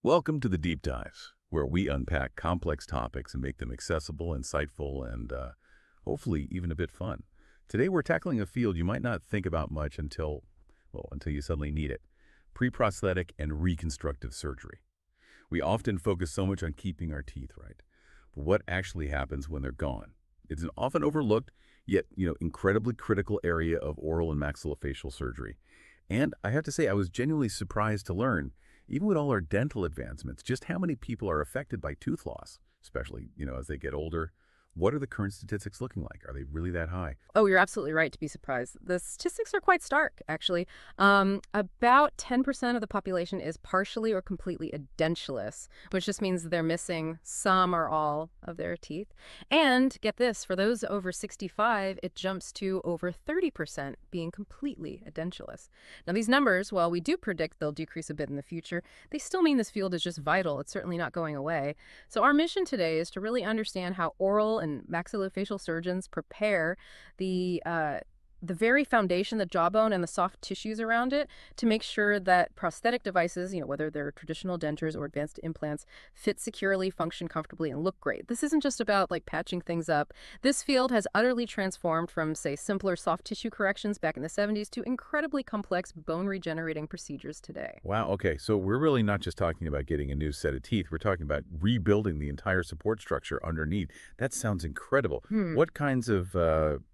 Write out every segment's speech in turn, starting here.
Welcome to the Deep Dives, where we unpack complex topics and make them accessible, insightful, and hopefully even a bit fun. Today we're tackling a field you might not think about much until you suddenly need it: pre-prosthetic and reconstructive surgery. We often focus so much on keeping our teeth right, but what actually happens when they're gone? It's an often overlooked, yet incredibly critical area of oral and maxillofacial surgery. And I have to say, I was genuinely surprised to learn, even with all our dental advancements, just how many people are affected by tooth loss, especially, as they get older. What are the current statistics looking like? Are they really that high? Oh, you're absolutely right to be surprised. The statistics are quite stark, actually. About 10% of the population is partially or completely edentulous, which just means they're missing some or all of their teeth. And get this, for those over 65, it jumps to over 30% being completely edentulous. Now, these numbers, while we do predict they'll decrease a bit in the future, they still mean this field is just vital. It's certainly not going away. So our mission today is to really understand how oral and maxillofacial surgeons prepare the very foundation, the jawbone and the soft tissues around it, to make sure that prosthetic devices, whether they're traditional dentures or advanced implants, fit securely, function comfortably, and look great. This isn't just about patching things up. This field has utterly transformed from, say, simpler soft tissue corrections back in the 70s to incredibly complex bone regenerating procedures today. Wow, okay, so we're really not just talking about getting a new set of teeth. We're talking about rebuilding the entire support structure underneath. That sounds incredible. Hmm. What kinds of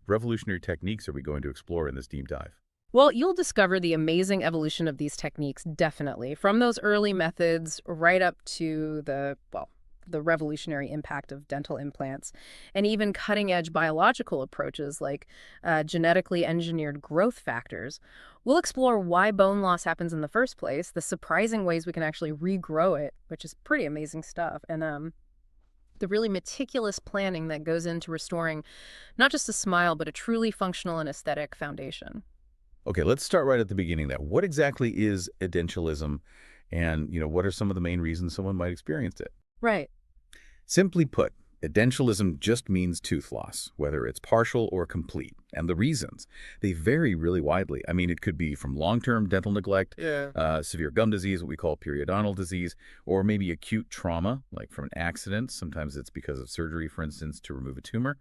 revolutionary techniques are we going to explore in this deep dive? Well, you'll discover the amazing evolution of these techniques, definitely, from those early methods right up to the revolutionary impact of dental implants, and even cutting-edge biological approaches like genetically engineered growth factors. We'll explore why bone loss happens in the first place, the surprising ways we can actually regrow it, which is pretty amazing stuff, and the really meticulous planning that goes into restoring not just a smile, but a truly functional and aesthetic foundation. Okay, let's start right at the beginning there. What exactly is edentialism, and what are some of the main reasons someone might experience it? Right. Simply put, edentialism just means tooth loss, whether it's partial or complete. And the reasons, they vary really widely. I mean, it could be from long-term dental neglect, Yeah. severe gum disease, what we call periodontal disease, or maybe acute trauma, like from an accident. Sometimes it's because of surgery, for instance, to remove a tumor.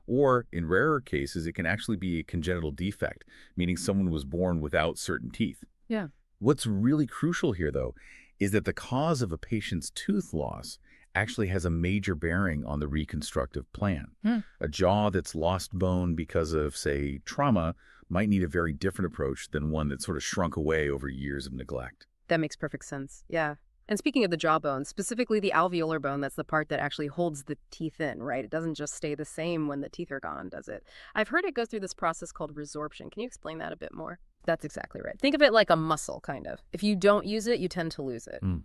Or in rarer cases, it can actually be a congenital defect, meaning someone was born without certain teeth. Yeah. What's really crucial here, though, is that the cause of a patient's tooth loss actually has a major bearing on the reconstructive plan. Hmm. A jaw that's lost bone because of, say, trauma might need a very different approach than one that sort of shrunk away over years of neglect. That makes perfect sense. Yeah. And speaking of the jawbone, specifically the alveolar bone, that's the part that actually holds the teeth in, right? It doesn't just stay the same when the teeth are gone, does it? I've heard it goes through this process called resorption. Can you explain that a bit more? That's exactly right. Think of it like a muscle, kind of. If you don't use it, you tend to lose it. Hmm.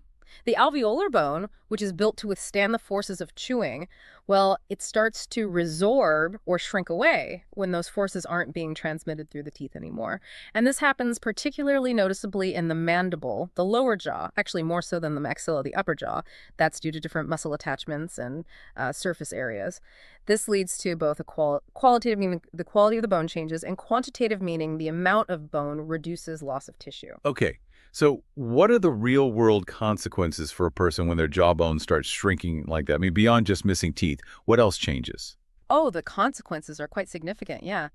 The alveolar bone, which is built to withstand the forces of chewing, well, it starts to resorb or shrink away when those forces aren't being transmitted through the teeth anymore. And this happens particularly noticeably in the mandible, the lower jaw, actually more so than the maxilla, the upper jaw. That's due to different muscle attachments and surface areas. This leads to both a qualitative, meaning the quality of the bone changes, and quantitative, meaning the amount of bone reduces loss of tissue. Okay, so what are the real-world consequences for a person when their jawbone starts shrinking like that? I mean, beyond just missing teeth, what else changes? Oh, the consequences are quite significant, yeah.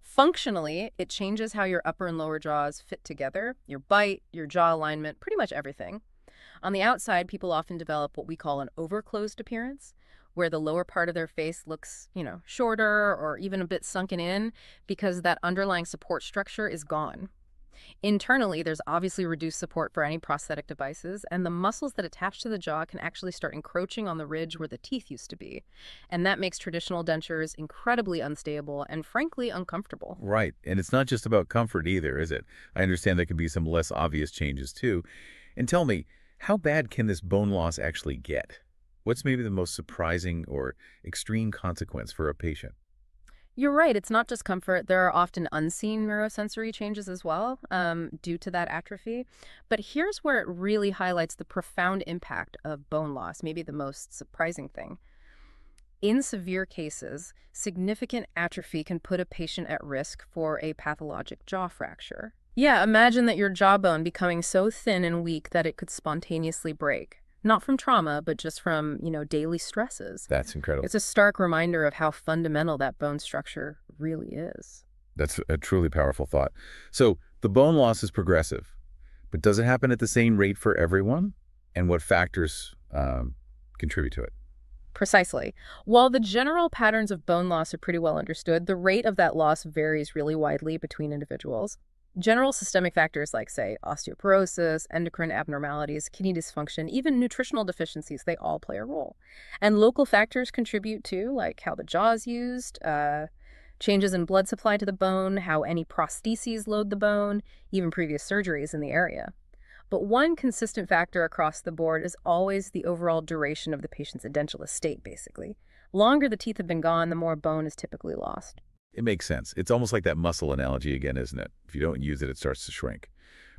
Functionally, it changes how your upper and lower jaws fit together, your bite, your jaw alignment, pretty much everything. On the outside, people often develop what we call an overclosed appearance, where the lower part of their face looks, shorter or even a bit sunken in because that underlying support structure is gone. Internally, there's obviously reduced support for any prosthetic devices, and the muscles that attach to the jaw can actually start encroaching on the ridge where the teeth used to be. And that makes traditional dentures incredibly unstable and frankly uncomfortable. Right, and it's not just about comfort either, is it? I understand there can be some less obvious changes too. And tell me, how bad can this bone loss actually get? What's maybe the most surprising or extreme consequence for a patient? You're right, it's not just comfort. There are often unseen neurosensory changes as well due to that atrophy. But here's where it really highlights the profound impact of bone loss, maybe the most surprising thing. In severe cases, significant atrophy can put a patient at risk for a pathologic jaw fracture. Yeah, imagine that your jawbone becoming so thin and weak that it could spontaneously break. Not from trauma, but just from, daily stresses. That's incredible. It's a stark reminder of how fundamental that bone structure really is. That's a truly powerful thought. So the bone loss is progressive, but does it happen at the same rate for everyone? And what factors contribute to it? Precisely. While the general patterns of bone loss are pretty well understood, the rate of that loss varies really widely between individuals. General systemic factors like, say, osteoporosis, endocrine abnormalities, kidney dysfunction, even nutritional deficiencies, they all play a role. And local factors contribute too, like how the jaw is used, changes in blood supply to the bone, how any prostheses load the bone, even previous surgeries in the area. But one consistent factor across the board is always the overall duration of the patient's edentulous state, basically. Longer the teeth have been gone, the more bone is typically lost. It makes sense. It's almost like that muscle analogy again, isn't it? If you don't use it, it starts to shrink.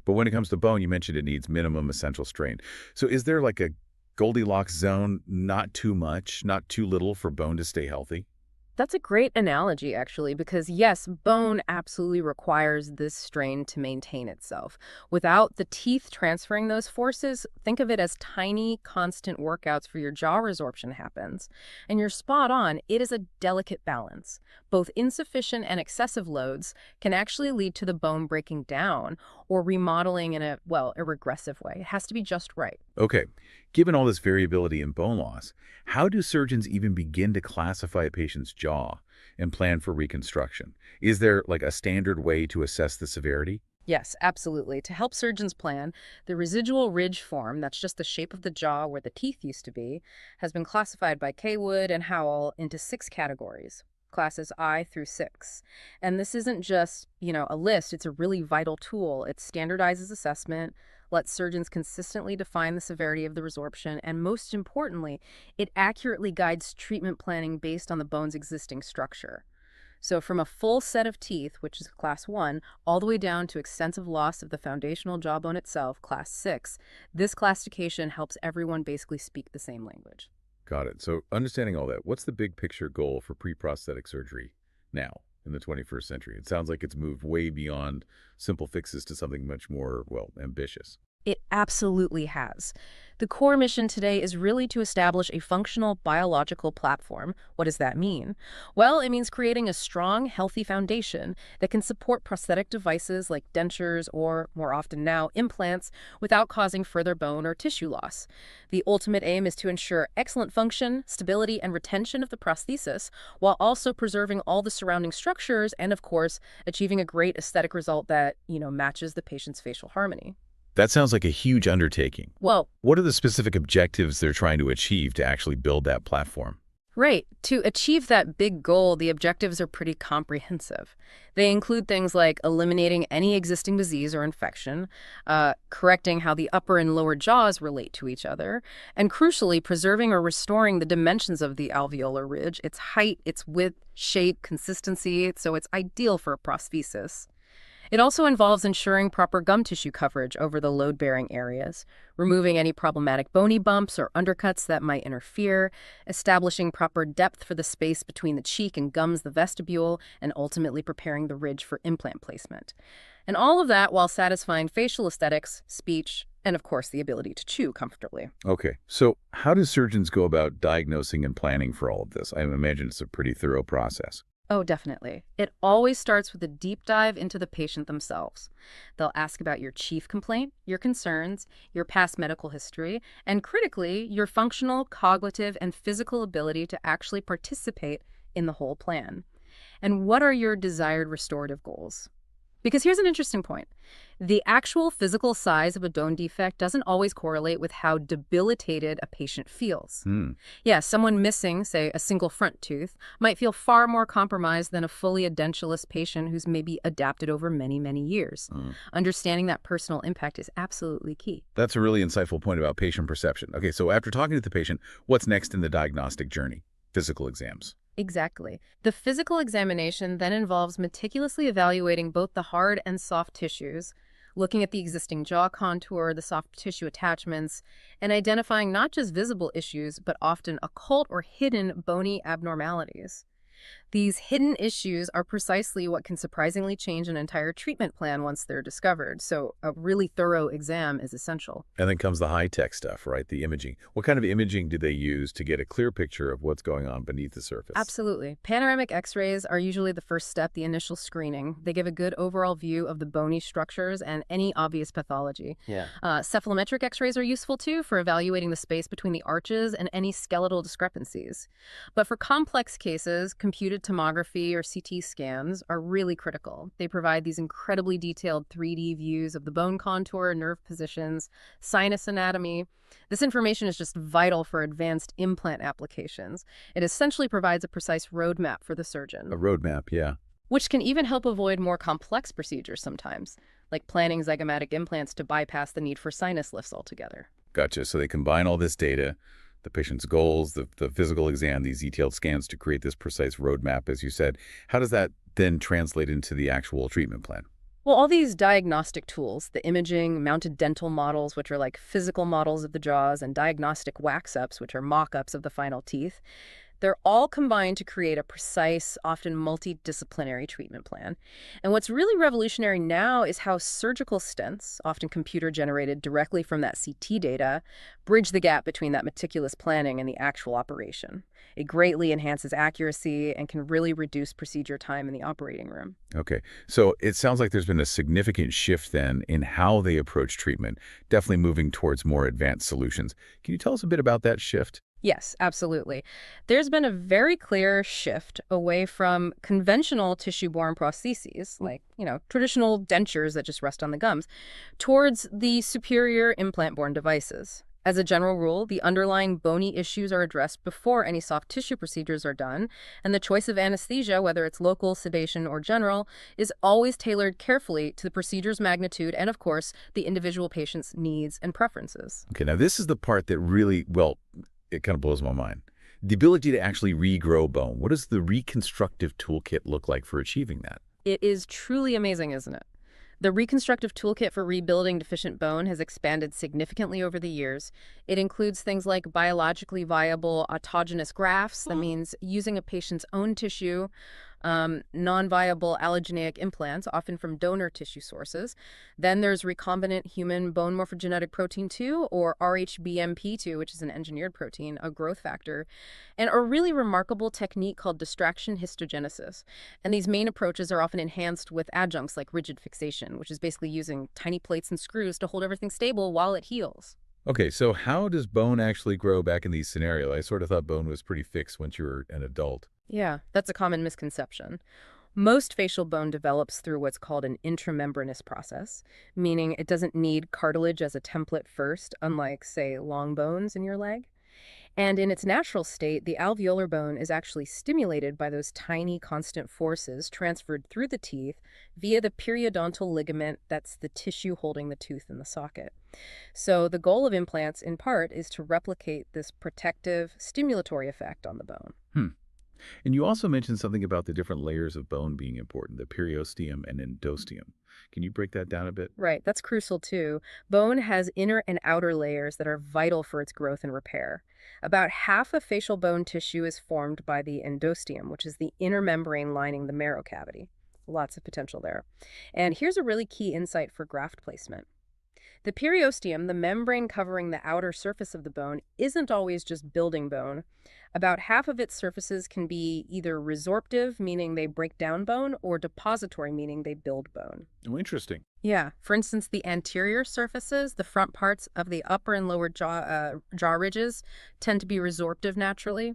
But when it comes to bone, you mentioned it needs minimum essential strain. So is there like a Goldilocks zone, not too much, not too little for bone to stay healthy? That's a great analogy, actually, because yes, bone absolutely requires this strain to maintain itself. Without the teeth transferring those forces, think of it as tiny, constant workouts for your jaw resorption happens. And you're spot on, it is a delicate balance. Both insufficient and excessive loads can actually lead to the bone breaking down or remodeling in a regressive way. It has to be just right. Okay. Given all this variability in bone loss, how do surgeons even begin to classify a patient's jaw and plan for reconstruction? Is there like a standard way to assess the severity? Yes, absolutely. To help surgeons plan, the residual ridge form, that's just the shape of the jaw where the teeth used to be, has been classified by Kaywood and Howell into 6 categories, classes I through 6. And this isn't just, a list, it's a really vital tool. It standardizes assessment, lets surgeons consistently define the severity of the resorption, and most importantly, it accurately guides treatment planning based on the bone's existing structure. So from a full set of teeth, which is class 1, all the way down to extensive loss of the foundational jawbone itself, class 6, this classification helps everyone basically speak the same language. Got it. So understanding all that, what's the big picture goal for pre-prosthetic surgery now in the 21st century? It sounds like it's moved way beyond simple fixes to something much more, ambitious. It absolutely has. The core mission today is really to establish a functional biological platform. What does that mean? Well, it means creating a strong, healthy foundation that can support prosthetic devices like dentures or, more often now, implants without causing further bone or tissue loss. The ultimate aim is to ensure excellent function, stability, and retention of the prosthesis while also preserving all the surrounding structures and, of course, achieving a great aesthetic result that, matches the patient's facial harmony. That sounds like a huge undertaking. Well, What are the specific objectives they're trying to achieve to actually build that platform? right. To achieve that big goal, the objectives are pretty comprehensive. They include things like eliminating any existing disease or infection, correcting how the upper and lower jaws relate to each other, and crucially, preserving or restoring the dimensions of the alveolar ridge, its height, its width, shape, consistency, so it's ideal for a prosthesis. It also involves ensuring proper gum tissue coverage over the load-bearing areas, removing any problematic bony bumps or undercuts that might interfere, establishing proper depth for the space between the cheek and gums, the vestibule, and ultimately preparing the ridge for implant placement. And all of that while satisfying facial aesthetics, speech, and of course the ability to chew comfortably. Okay, so how do surgeons go about diagnosing and planning for all of this? I imagine it's a pretty thorough process. Oh, definitely. It always starts with a deep dive into the patient themselves. They'll ask about your chief complaint, your concerns, your past medical history, and critically, your functional, cognitive, and physical ability to actually participate in the whole plan. And what are your desired restorative goals? Because here's an interesting point. The actual physical size of a bone defect doesn't always correlate with how debilitated a patient feels. Yeah, someone missing, say, a single front tooth might feel far more compromised than a fully edentulous patient who's maybe adapted over many, many years. Understanding that personal impact is absolutely key. That's a really insightful point about patient perception. Okay, so after talking to the patient, what's next in the diagnostic journey? Physical exams. Exactly. The physical examination then involves meticulously evaluating both the hard and soft tissues, looking at the existing jaw contour, the soft tissue attachments, and identifying not just visible issues, but often occult or hidden bony abnormalities. These hidden issues are precisely what can surprisingly change an entire treatment plan once they're discovered, so a really thorough exam is essential. And then comes the high-tech stuff, right? The imaging. What kind of imaging do they use to get a clear picture of what's going on beneath the surface? Absolutely. Panoramic x-rays are usually the first step, the initial screening. They give a good overall view of the bony structures and any obvious pathology. Yeah. Cephalometric x-rays are useful too for evaluating the space between the arches and any skeletal discrepancies. But for complex cases, computed tomography or CT scans are really critical. They provide these incredibly detailed 3D views of the bone contour, nerve positions, sinus anatomy. This information is just vital for advanced implant applications. It essentially provides a precise roadmap for the surgeon, A roadmap, yeah. which can even help avoid more complex procedures sometimes, like planning zygomatic implants to bypass the need for sinus lifts altogether. Gotcha. So they combine all this data, the patient's goals, the physical exam, these detailed scans to create this precise roadmap, as you said. How does that then translate into the actual treatment plan? Well, all these diagnostic tools, the imaging, mounted dental models, which are like physical models of the jaws, and diagnostic wax-ups, which are mock-ups of the final teeth, they're all combined to create a precise, often multidisciplinary treatment plan. And what's really revolutionary now is how surgical stents, often computer-generated directly from that CT data, bridge the gap between that meticulous planning and the actual operation. It greatly enhances accuracy and can really reduce procedure time in the operating room. Okay. So it sounds like there's been a significant shift then in how they approach treatment, definitely moving towards more advanced solutions. Can you tell us a bit about that shift? Yes, absolutely. There's been a very clear shift away from conventional tissue-borne prostheses, like, traditional dentures that just rest on the gums, towards the superior implant-borne devices. As a general rule, the underlying bony issues are addressed before any soft tissue procedures are done, and the choice of anesthesia, whether it's local, sedation, or general, is always tailored carefully to the procedure's magnitude and, of course, the individual patient's needs and preferences. Okay, now this is the part that really, well, it kind of blows my mind. The ability to actually regrow bone. What does the reconstructive toolkit look like for achieving that? It is truly amazing, isn't it? The reconstructive toolkit for rebuilding deficient bone has expanded significantly over the years. It includes things like biologically viable autogenous grafts. That means using a patient's own tissue, non-viable allogeneic implants, often from donor tissue sources. Then there's recombinant human bone morphogenetic protein 2, or rhBMP2, which is an engineered protein, a growth factor, and a really remarkable technique called distraction histogenesis. And these main approaches are often enhanced with adjuncts like rigid fixation, which is basically using tiny plates and screws to hold everything stable while it heals. Okay, so how does bone actually grow back in these scenarios? I sort of thought bone was pretty fixed once you were an adult. Yeah, that's a common misconception. Most facial bone develops through what's called an intramembranous process, meaning it doesn't need cartilage as a template first, unlike, say, long bones in your leg. And in its natural state, the alveolar bone is actually stimulated by those tiny constant forces transferred through the teeth via the periodontal ligament, that's the tissue holding the tooth in the socket. So the goal of implants, in part, is to replicate this protective, stimulatory effect on the bone. And you also mentioned something about the different layers of bone being important, the periosteum and endosteum. Can you break that down a bit? Right, that's crucial too. Bone has inner and outer layers that are vital for its growth and repair. About half of facial bone tissue is formed by the endosteum, which is the inner membrane lining the marrow cavity. Lots of potential there. And here's a really key insight for graft placement. The periosteum, the membrane covering the outer surface of the bone, isn't always just building bone. About half of its surfaces can be either resorptive, meaning they break down bone, or depository, meaning they build bone. Oh, interesting. Yeah, for instance, the anterior surfaces, the front parts of the upper and lower jaw ridges, tend to be resorptive naturally.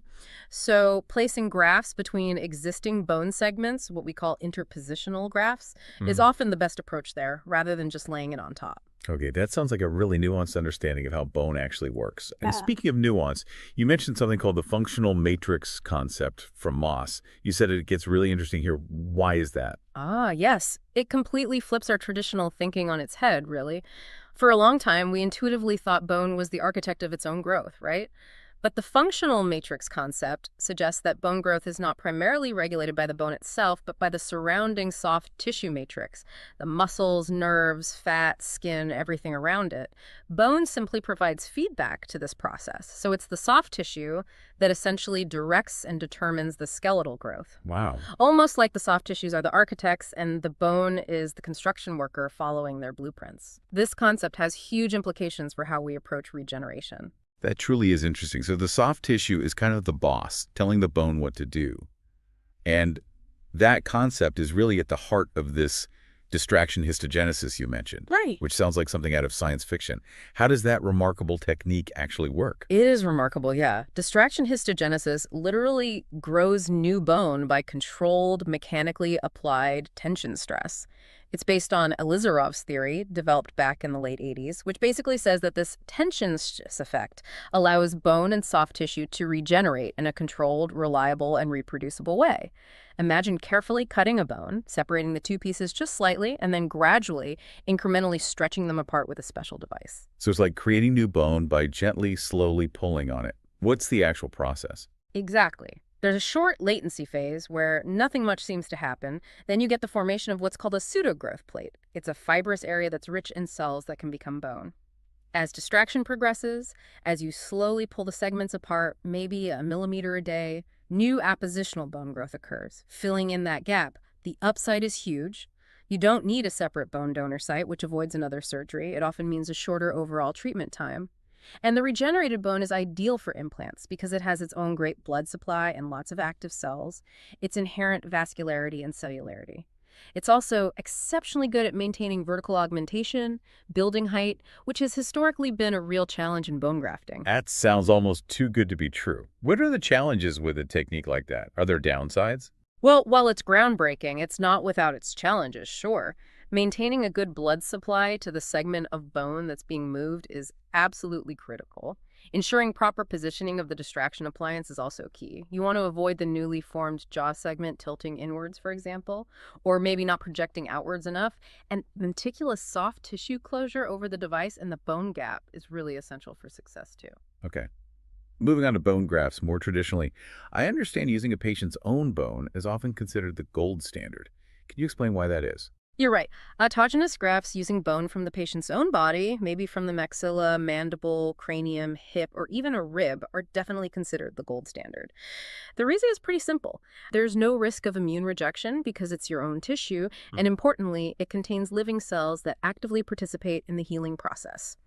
So placing grafts between existing bone segments, what we call interpositional grafts, is often the best approach there, rather than just laying it on top. Okay, that sounds like a really nuanced understanding of how bone actually works. And speaking of nuance, you mentioned something called the functional matrix concept from Moss. You said it gets really interesting here. Why is that? Ah, yes. It completely flips our traditional thinking on its head, really. For a long time, we intuitively thought bone was the architect of its own growth, right? But the functional matrix concept suggests that bone growth is not primarily regulated by the bone itself, but by the surrounding soft tissue matrix, the muscles, nerves, fat, skin, everything around it. Bone simply provides feedback to this process. So it's the soft tissue that essentially directs and determines the skeletal growth. Wow. Almost like the soft tissues are the architects and the bone is the construction worker following their blueprints. This concept has huge implications for how we approach regeneration. That truly is interesting. So the soft tissue is kind of the boss, telling the bone what to do. And that concept is really at the heart of this distraction histogenesis you mentioned. Right. Which sounds like something out of science fiction. How does that remarkable technique actually work? It is remarkable, yeah. Distraction histogenesis literally grows new bone by controlled, mechanically applied tension stress. It's based on Elizarov's theory, developed back in the late 80s, which basically says that this tension stress effect allows bone and soft tissue to regenerate in a controlled, reliable, and reproducible way. Imagine carefully cutting a bone, separating the two pieces just slightly, and then gradually, incrementally stretching them apart with a special device. So it's like creating new bone by gently, slowly pulling on it. What's the actual process? Exactly. There's a short latency phase where nothing much seems to happen. Then you get the formation of what's called a pseudogrowth plate. It's a fibrous area that's rich in cells that can become bone. As distraction progresses, as you slowly pull the segments apart, maybe a millimeter a day, new appositional bone growth occurs, filling in that gap. The upside is huge. You don't need a separate bone donor site, which avoids another surgery. It often means a shorter overall treatment time. And the regenerated bone is ideal for implants because it has its own great blood supply and lots of active cells, its inherent vascularity and cellularity. It's also exceptionally good at maintaining vertical augmentation, building height, which has historically been a real challenge in bone grafting. That sounds almost too good to be true. What are the challenges with a technique like that? Are there downsides? Well, while it's groundbreaking, it's not without its challenges, sure. Maintaining a good blood supply to the segment of bone that's being moved is absolutely critical. Ensuring proper positioning of the distraction appliance is also key. You want to avoid the newly formed jaw segment tilting inwards, for example, or maybe not projecting outwards enough. And meticulous soft tissue closure over the device and the bone gap is really essential for success, too. Okay. Moving on to bone grafts more traditionally, I understand using a patient's own bone is often considered the gold standard. Can you explain why that is? You're right. Autogenous grafts using bone from the patient's own body, maybe from the maxilla, mandible, cranium, hip, or even a rib, are definitely considered the gold standard. The reason is pretty simple. There's no risk of immune rejection because it's your own tissue, and importantly, it contains living cells that actively participate in the healing process.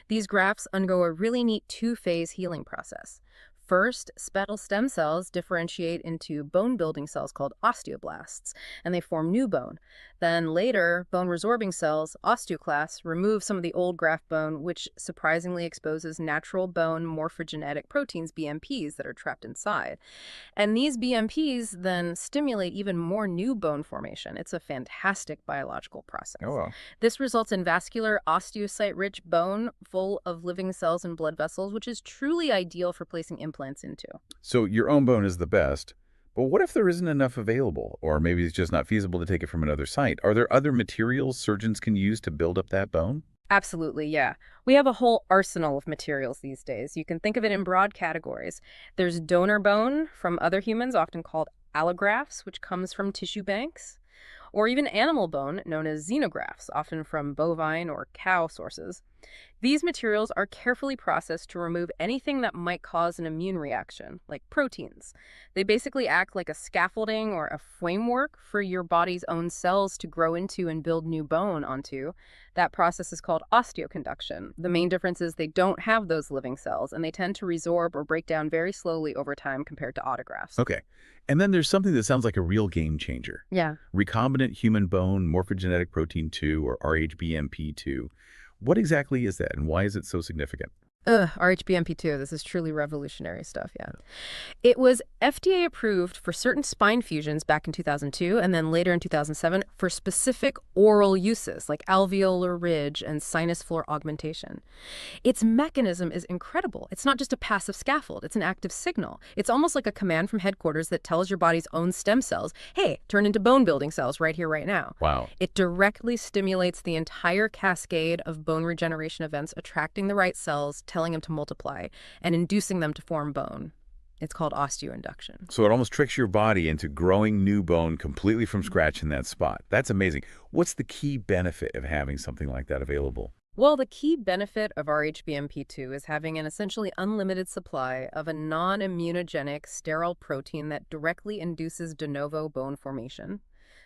These grafts undergo a really neat two-phase healing process. First, sphetal stem cells differentiate into bone-building cells called osteoblasts, and they form new bone. Then later, bone-resorbing cells, osteoclasts, remove some of the old graft bone, which surprisingly exposes natural bone morphogenetic proteins, BMPs, that are trapped inside. And these BMPs then stimulate even more new bone formation. It's a fantastic biological process. Oh, well. This results in vascular, osteocyte-rich bone full of living cells and blood vessels, which is truly ideal for placing implants into. So your own bone is the best, but what if there isn't enough available? Or maybe it's just not feasible to take it from another site. Are there other materials surgeons can use to build up that bone? Absolutely, yeah. We have a whole arsenal of materials these days. You can think of it in broad categories. There's donor bone from other humans, often called allografts, which comes from tissue banks, or even animal bone, known as xenografts, often from bovine or cow sources. These materials are carefully processed to remove anything that might cause an immune reaction, like proteins. They basically act like a scaffolding or a framework for your body's own cells to grow into and build new bone onto. That process is called osteoconduction. The main difference is they don't have those living cells, and they tend to resorb or break down very slowly over time compared to autografts. Okay. And then there's something that sounds like a real game changer. Yeah. Recombinant human bone morphogenetic protein 2, or RHBMP2. What exactly is that, and why is it so significant? RHBMP2, this is truly revolutionary stuff, yeah. It was FDA approved for certain spine fusions back in 2002 and then later in 2007 for specific oral uses like alveolar ridge and sinus floor augmentation. Its mechanism is incredible. It's not just a passive scaffold, it's an active signal. It's almost like a command from headquarters that tells your body's own stem cells, hey, turn into bone-building cells right here, right now. Wow. It directly stimulates the entire cascade of bone regeneration events, attracting the right cells, telling them to multiply and inducing them to form bone. It's called osteoinduction. So it almost tricks your body into growing new bone completely from scratch in that spot. That's amazing. What's the key benefit of having something like that available? Well, the key benefit of RHBMP2 is having an essentially unlimited supply of a non-immunogenic sterile protein that directly induces de novo bone formation.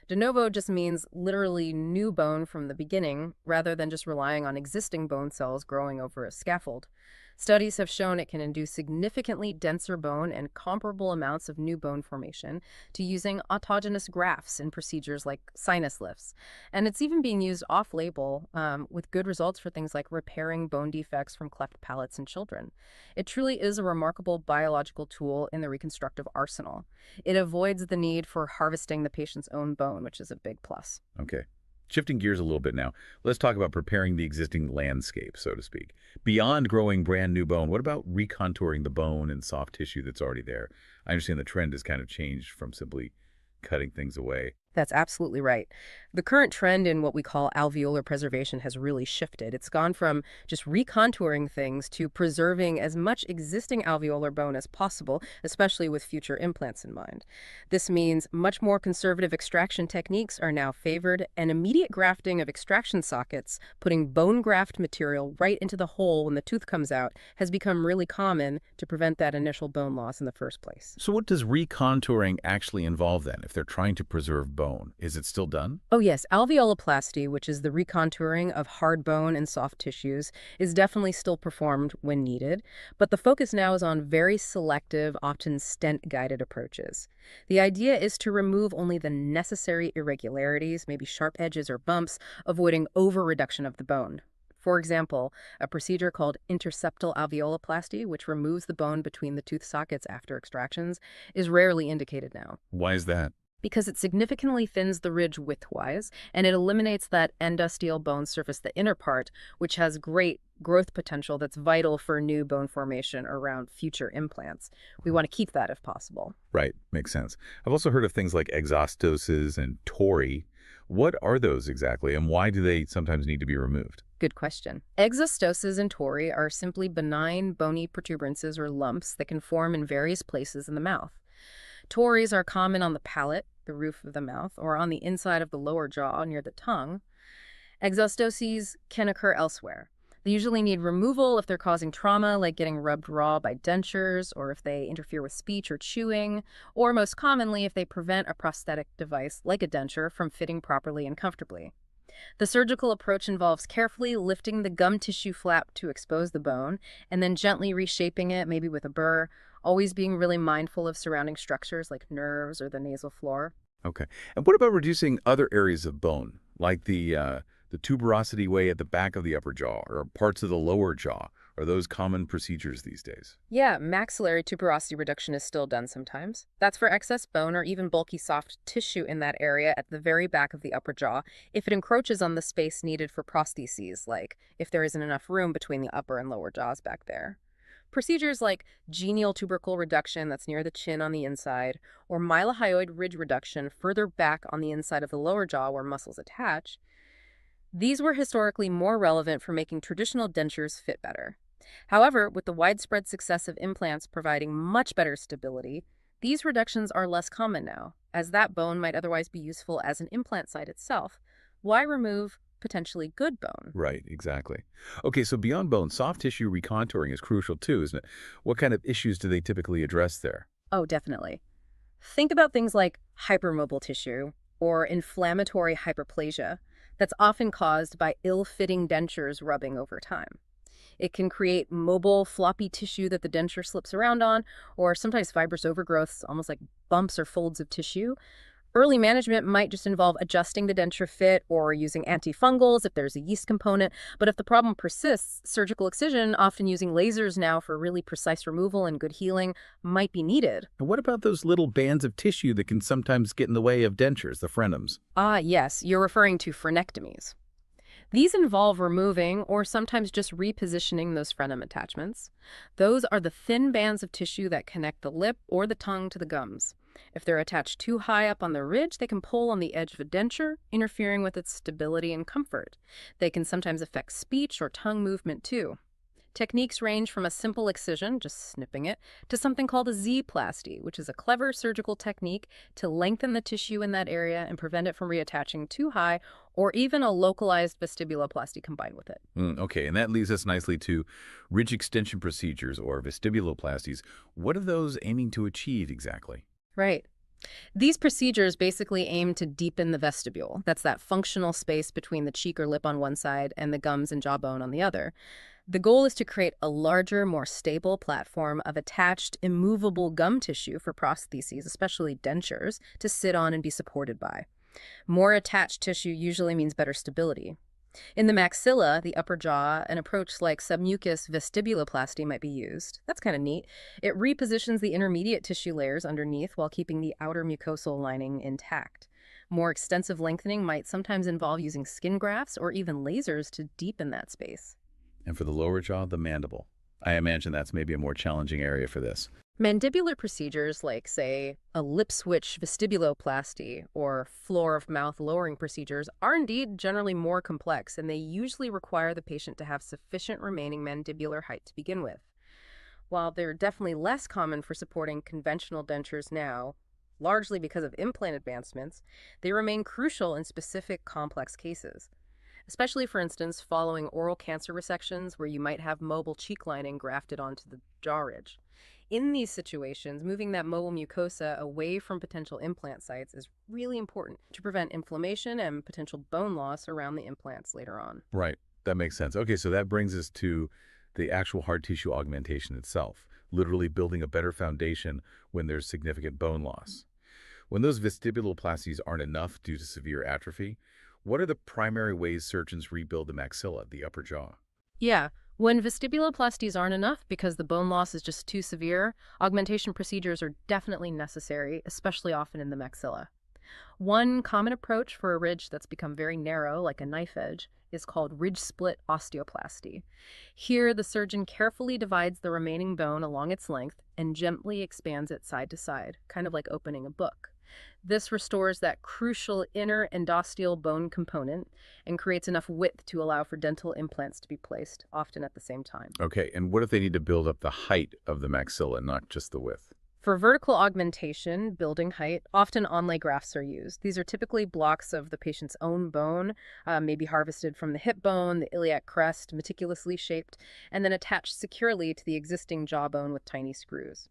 De novo just means literally new bone from the beginning, rather than just relying on existing bone cells growing over a scaffold. Studies have shown it can induce significantly denser bone and comparable amounts of new bone formation to using autogenous grafts in procedures like sinus lifts. And it's even being used off-label with good results for things like repairing bone defects from cleft palates in children. It truly is a remarkable biological tool in the reconstructive arsenal. It avoids the need for harvesting the patient's own bone, which is a big plus. Okay. Shifting gears a little bit now, let's talk about preparing the existing landscape, so to speak. Beyond growing brand new bone, what about recontouring the bone and soft tissue that's already there? I understand the trend has kind of changed from simply cutting things away. That's absolutely right. The current trend in what we call alveolar preservation has really shifted. It's gone from just recontouring things to preserving as much existing alveolar bone as possible, especially with future implants in mind. This means much more conservative extraction techniques are now favored, and immediate grafting of extraction sockets, putting bone graft material right into the hole when the tooth comes out, has become really common to prevent that initial bone loss in the first place. So what does recontouring actually involve then, if they're trying to preserve bone? Is it still done? Oh yes, alveoloplasty, which is the recontouring of hard bone and soft tissues, is definitely still performed when needed, but the focus now is on very selective, often stent-guided approaches. The idea is to remove only the necessary irregularities, maybe sharp edges or bumps, avoiding over-reduction of the bone. For example, a procedure called interseptal alveoloplasty, which removes the bone between the tooth sockets after extractions, is rarely indicated now. Why is that? Because it significantly thins the ridge widthwise, and it eliminates that endosteal bone surface, the inner part, which has great growth potential that's vital for new bone formation around future implants. We want to keep that if possible. Right, makes sense. I've also heard of things like exostoses and tori. What are those exactly, and why do they sometimes need to be removed? Good question. Exostoses and tori are simply benign bony protuberances or lumps that can form in various places in the mouth. Tories are common on the palate, the roof of the mouth, or on the inside of the lower jaw near the tongue. Exostoses can occur elsewhere. They usually need removal if they're causing trauma, like getting rubbed raw by dentures, or if they interfere with speech or chewing, or most commonly if they prevent a prosthetic device, like a denture, from fitting properly and comfortably. The surgical approach involves carefully lifting the gum tissue flap to expose the bone, and then gently reshaping it, maybe with a burr, always being really mindful of surrounding structures like nerves or the nasal floor. Okay. And what about reducing other areas of bone, like the tuberosity way at the back of the upper jaw or parts of the lower jaw? Are those common procedures these days? Yeah, maxillary tuberosity reduction is still done sometimes. That's for excess bone or even bulky soft tissue in that area at the very back of the upper jaw if it encroaches on the space needed for prostheses, like if there isn't enough room between the upper and lower jaws back there. Procedures like genial tubercle reduction, that's near the chin on the inside, or mylohyoid ridge reduction further back on the inside of the lower jaw where muscles attach, these were historically more relevant for making traditional dentures fit better. However, with the widespread success of implants providing much better stability, these reductions are less common now, as that bone might otherwise be useful as an implant site itself. Why remove potentially good bone? Right, exactly. Okay, so beyond bone, soft tissue recontouring is crucial too, isn't it? What kind of issues do they typically address there? Oh, definitely. Think about things like hypermobile tissue or inflammatory hyperplasia that's often caused by ill-fitting dentures rubbing over time. It can create mobile, floppy tissue that the denture slips around on, or sometimes fibrous overgrowths, almost like bumps or folds of tissue. Early management might just involve adjusting the denture fit or using antifungals if there's a yeast component, but if the problem persists, surgical excision, often using lasers now for really precise removal and good healing, might be needed. And what about those little bands of tissue that can sometimes get in the way of dentures, the frenums? Ah, yes, you're referring to frenectomies. These involve removing or sometimes just repositioning those frenum attachments. Those are the thin bands of tissue that connect the lip or the tongue to the gums. If they're attached too high up on the ridge, they can pull on the edge of a denture, interfering with its stability and comfort. They can sometimes affect speech or tongue movement too. Techniques range from a simple excision, just snipping it, to something called a Z-plasty, which is a clever surgical technique to lengthen the tissue in that area and prevent it from reattaching too high, or even a localized vestibuloplasty combined with it. Okay, and that leads us nicely to ridge extension procedures or vestibuloplasties. What are those aiming to achieve exactly? Right. These procedures basically aim to deepen the vestibule. That's that functional space between the cheek or lip on one side and the gums and jawbone on the other. The goal is to create a larger, more stable platform of attached, immovable gum tissue for prostheses, especially dentures, to sit on and be supported by. More attached tissue usually means better stability. In the maxilla, the upper jaw, an approach like submucous vestibuloplasty might be used. That's kind of neat. It repositions the intermediate tissue layers underneath while keeping the outer mucosal lining intact. More extensive lengthening might sometimes involve using skin grafts or even lasers to deepen that space. And for the lower jaw, the mandible. I imagine that's maybe a more challenging area for this. Mandibular procedures like, say, a lip switch vestibuloplasty or floor of mouth lowering procedures are indeed generally more complex, and they usually require the patient to have sufficient remaining mandibular height to begin with. While they're definitely less common for supporting conventional dentures now, largely because of implant advancements, they remain crucial in specific complex cases. Especially, for instance, following oral cancer resections where you might have mobile cheek lining grafted onto the jaw ridge. In these situations, moving that mobile mucosa away from potential implant sites is really important to prevent inflammation and potential bone loss around the implants later on. Right. That makes sense. Okay, so that brings us to the actual hard tissue augmentation itself, literally building a better foundation when there's significant bone loss. When those vestibuloplasties aren't enough due to severe atrophy, what are the primary ways surgeons rebuild the maxilla, the upper jaw? Yeah, when vestibuloplasties aren't enough because the bone loss is just too severe, augmentation procedures are definitely necessary, especially often in the maxilla. One common approach for a ridge that's become very narrow, like a knife edge, is called ridge split osteoplasty. Here, the surgeon carefully divides the remaining bone along its length and gently expands it side to side, kind of like opening a book. This restores that crucial inner endosteal bone component and creates enough width to allow for dental implants to be placed, often at the same time. Okay, and what if they need to build up the height of the maxilla, not just the width? For vertical augmentation, building height, often onlay grafts are used. These are typically blocks of the patient's own bone, maybe harvested from the hip bone, the iliac crest, meticulously shaped, and then attached securely to the existing jawbone with tiny screws.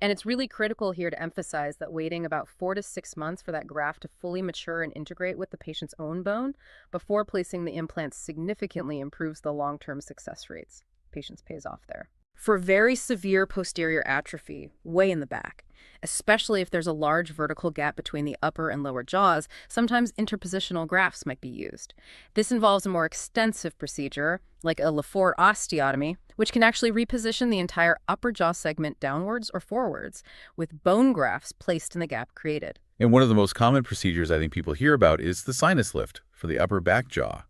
And it's really critical here to emphasize that waiting about 4 to 6 months for that graft to fully mature and integrate with the patient's own bone before placing the implants significantly improves the long-term success rates. Patience pays off there. For very severe posterior atrophy, way in the back, especially if there's a large vertical gap between the upper and lower jaws, sometimes interpositional grafts might be used. This involves a more extensive procedure, like a Lefort osteotomy, which can actually reposition the entire upper jaw segment downwards or forwards, with bone grafts placed in the gap created. And one of the most common procedures I think people hear about is the sinus lift for the upper back jaw.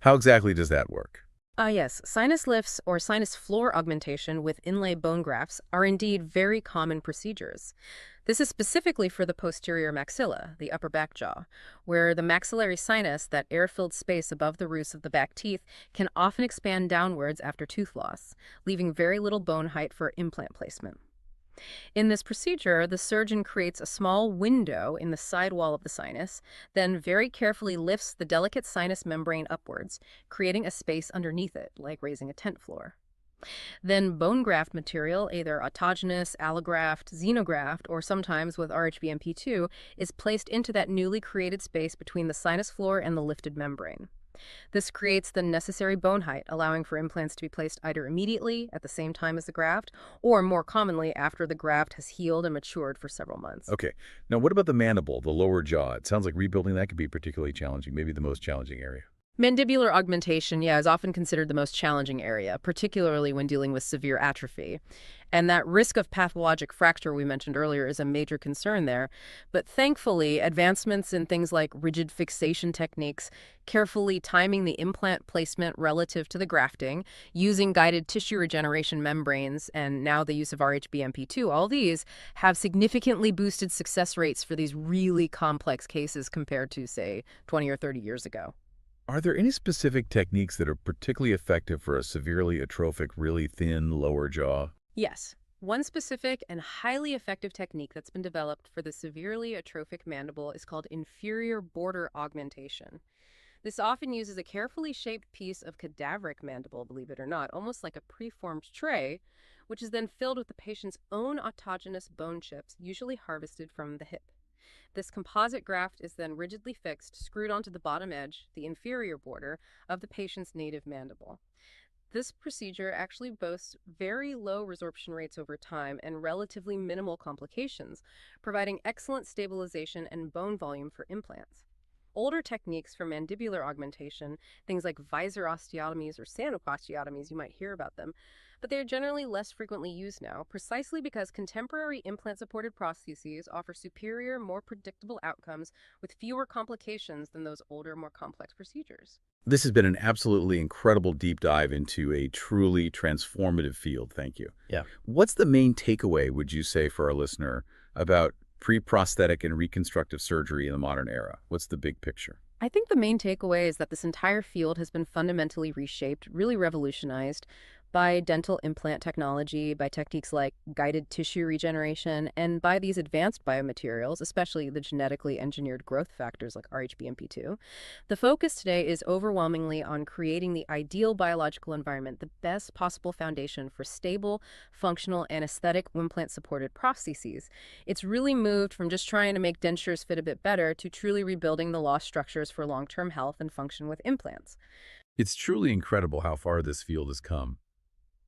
How exactly does that work? Yes, sinus lifts or sinus floor augmentation with inlay bone grafts are indeed very common procedures. This is specifically for the posterior maxilla, the upper back jaw, where the maxillary sinus, that air-filled space above the roots of the back teeth, can often expand downwards after tooth loss, leaving very little bone height for implant placement. In this procedure, the surgeon creates a small window in the sidewall of the sinus, then very carefully lifts the delicate sinus membrane upwards, creating a space underneath it, like raising a tent floor. Then bone graft material, either autogenous, allograft, xenograft, or sometimes with RHBMP2, is placed into that newly created space between the sinus floor and the lifted membrane. This creates the necessary bone height, allowing for implants to be placed either immediately at the same time as the graft, or more commonly after the graft has healed and matured for several months. Okay. Now, what about the mandible, the lower jaw? It sounds like rebuilding that could be particularly challenging, maybe the most challenging area. Mandibular augmentation, is often considered the most challenging area, particularly when dealing with severe atrophy. And that risk of pathologic fracture we mentioned earlier is a major concern there. But thankfully, advancements in things like rigid fixation techniques, carefully timing the implant placement relative to the grafting, using guided tissue regeneration membranes, and now the use of RHBMP2, all these have significantly boosted success rates for these really complex cases compared to, say, 20 or 30 years ago. Are there any specific techniques that are particularly effective for a severely atrophic, really thin lower jaw? Yes. One specific and highly effective technique that's been developed for the severely atrophic mandible is called inferior border augmentation. This often uses a carefully shaped piece of cadaveric mandible, believe it or not, almost like a preformed tray, which is then filled with the patient's own autogenous bone chips, usually harvested from the hip. This composite graft is then rigidly fixed, screwed onto the bottom edge, the inferior border, of the patient's native mandible. This procedure actually boasts very low resorption rates over time and relatively minimal complications, providing excellent stabilization and bone volume for implants. Older techniques for mandibular augmentation, things like visor osteotomies or sandwich-osteotomies, you might hear about them, but they're generally less frequently used now, precisely because contemporary implant-supported prostheses offer superior, more predictable outcomes with fewer complications than those older, more complex procedures. This has been an absolutely incredible deep dive into a truly transformative field. Thank you. Yeah. What's the main takeaway, would you say, for our listener about pre-prosthetic and reconstructive surgery in the modern era? What's the big picture? I think the main takeaway is that this entire field has been fundamentally reshaped, really revolutionized by dental implant technology, by techniques like guided tissue regeneration, and by these advanced biomaterials, especially the genetically engineered growth factors like RHBMP2. The focus today is overwhelmingly on creating the ideal biological environment, the best possible foundation for stable, functional, and aesthetic implant-supported prostheses. It's really moved from just trying to make dentures fit a bit better to truly rebuilding the lost structures for long-term health and function with implants. It's truly incredible how far this field has come.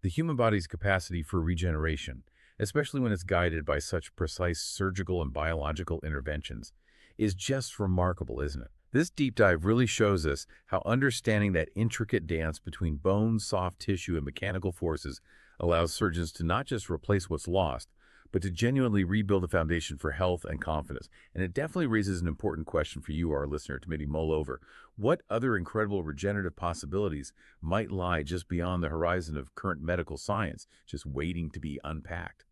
The human body's capacity for regeneration, especially when it's guided by such precise surgical and biological interventions, is just remarkable, isn't it? This deep dive really shows us how understanding that intricate dance between bone, soft tissue, and mechanical forces allows surgeons to not just replace what's lost, but to genuinely rebuild the foundation for health and confidence. And it definitely raises an important question for you, our listener, to maybe mull over. What other incredible regenerative possibilities might lie just beyond the horizon of current medical science, just waiting to be unpacked?